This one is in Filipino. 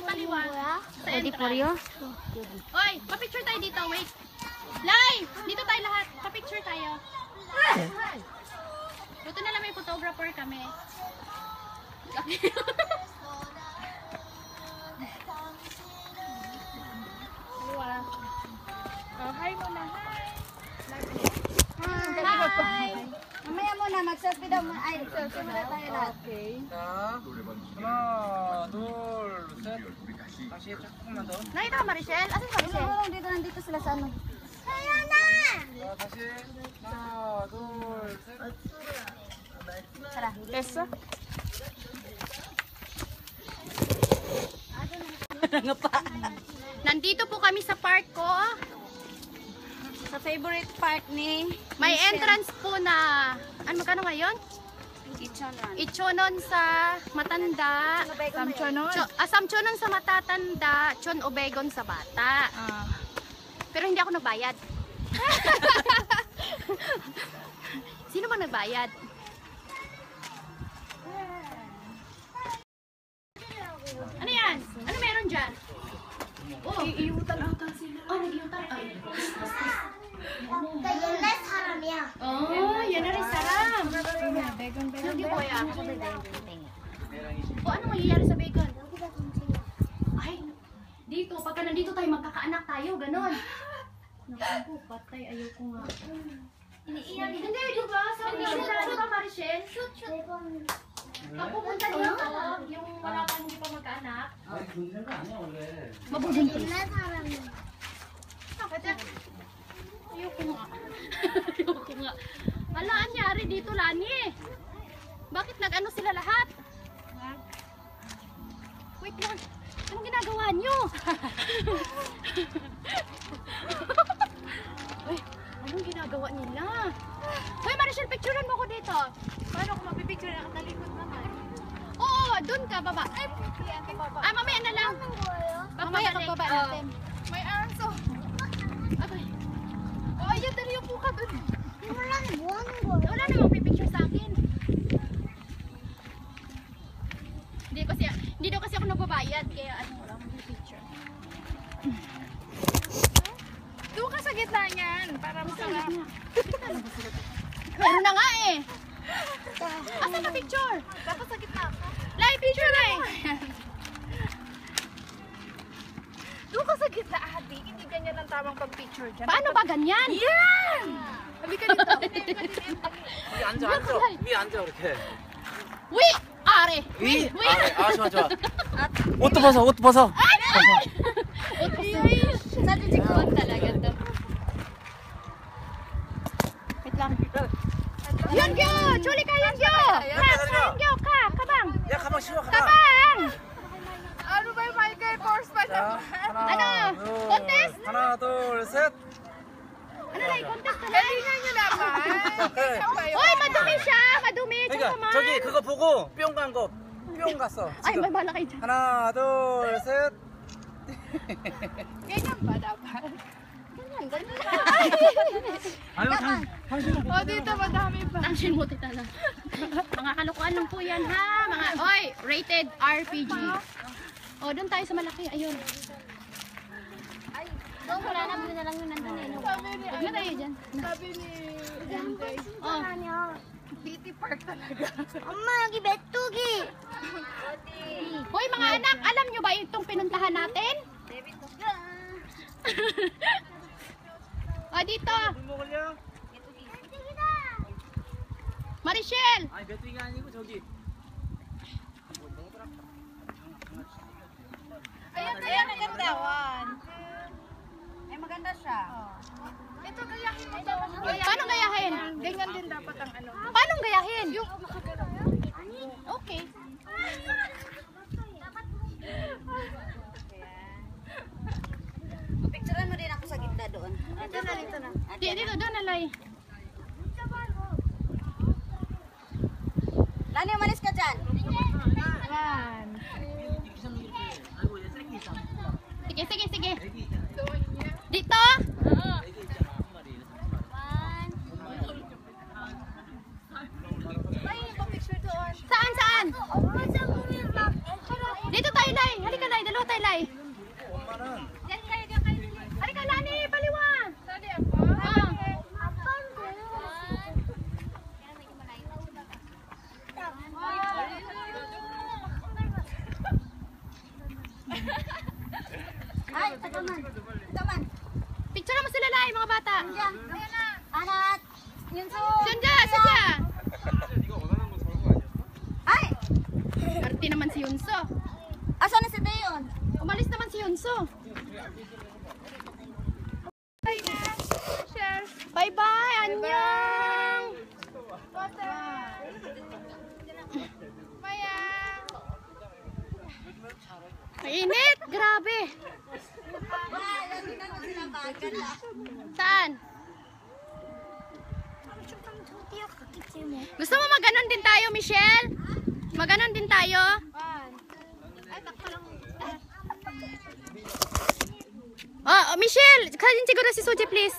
Paliwa. Sa Ready for entrance. you? Oy, pa-picture tayo dito. Wait. Lai! Dito tayo lahat. Pa-picture tayo. Buto na lang may photographer kami. Okay. Oh, hi muna. Hi! Mamaya muna, mag-selfie daw muna. Ay, selfie muna tayo lahat. Okay. 자, 하나, 둘, 셋. 다시 조금만 더. Nakita ka, Maricel? Asan ka, Maricel? Dito, nandito sila sa ano. 자, 다시 하나, 둘, 셋. Tara. Tessa? Nandito po kami sa park ko. Sa favorite park ni May entrance po na, ano magkano ngayon? Ichonan. Ichonon sa matanda. Samchonon? Samchonon sa matatanda, Chon Obegon sa bata. Pero hindi ako nagbayad. Sino ba nagbayad? Ano yan? Ano meron dyan? Oh, iiutan ata sila. Oh, nag-iutan. Ay, oh, yan na rin sarap. Hindi ko ya. O, ano mangyayari sa bacon? Ay, dito, pagka nandito tayo, magkakaanak tayo, ganon. Naku, patay, ayoko nga. Iniiyak. Hindi, di ba? Sabi nila, di ba, Maricel? Pag pupunta dito, yung wala pa hindi pa magkaanak. Mabubuntis. Ayoko nga. Ayoko nga. Wala, anyari dito, Lani. Bakit nag-ano sila lahat? Wait lang. Anong ginagawa nyo? Uy, anong ginagawa nila? Hoy, Maricel, picturean mo ko dito. Paano kung mapipicture na katalikod naman? Oo, dun ka, baba. Ay, mamaya na lang. Mamaya pagbaba natin. May aso. Okay. Oh, ayun, dali yung puka dun. Wala namang pipicture sa akin. Hindi daw kasi ako nagbabayad, kaya ano, wala akong pipicture. Doon ka sa gitna niyan, para masarap. Meron na nga eh. Asan na picture? Dapat sa gitna ako. Live picture na eh. Doon ka sa gitna, ate. Hindi ganyan ang tamang pag-picture dyan. Paano ba ganyan? Yan! Sabi ka dito. 위 앉아, 앉아. 위 앉아, 이렇게. Wi! Are! 위? 위! 아, 좋아, 좋아. 옷도 벗어, 옷도 벗어. Sabi siguro talaga to. Wait lang. Yungyo! Chuli ka, Yungyo! Yungyo ka! Kabang! 야, 가방 씌워, 가방. Kabang! Ano ba yung Michael Kors pa 자, naman? Ano? 둘, Contest? 하나, 둘, 셋. Ano na, contest na lang? Galingan nyo naman. 그래. Uy, madumi siya! Madumi! Diyan 그러니까 ka man! 저기 그거 보고 뿅 간 거. 뿅 갔어. Ay, 지금. may bala kayo dyan. 하나, 둘, 셋. Ganyan ba dapat? Ganyan, ganyan. 아유, O, dito madami pa. Tangsin mo, tita na. Mga kalokohan lang po yan, ha? Mga, oy, rated RPG. O, doon tayo sa malaki. Ayun. Doon, wala na. Bili na lang yun nandun eh. Sabi ni, Huwag na tayo dyan. sabi ni Dante, Oh. City Park talaga. Amma, gibetugi! Hoy, mga anak, alam nyo ba itong pinuntahan natin? O, dito. 물 먹을려? Maricel. 아니, 메뚜기가 아니고 저기. Ayan, ayan, maganda. One. Ay, maganda siya. Ito, gayahin mo daw. Paano gayahin? Ganyan din dapat ang ano. Paano gayahin? Yung makagalaw. Okay. Picturean mo din ako sa gitna doon. Dito na, dito na. Dito, doon, alay. Lani, umalis ka dyan. One. Sige, sige, sige. Doon niya. Dito. Ay, pa-picture doon. Saan, saan? Dito tayo, Nay. Halika, Lai. Dalawa tayo, Lai. Halika, Lani. Paliwan. Sali ako. Ay, tagaman. Tagaman. Picture naman sila, Lai, mga bata. Diyan. Anak. Yun so. Sandya, sandya. Ay! Arte naman si Yunso. Asan na si Dayon? Umalis naman si Yunso. Bye na. Share. Bye-bye, annyeong. Maya. Mainit, grabe. Saan? Gusto mo maganon din tayo, Michelle? Maganon din tayo? Ay, takpa lang. Oh, Michelle, kajin siguro si Suji, please.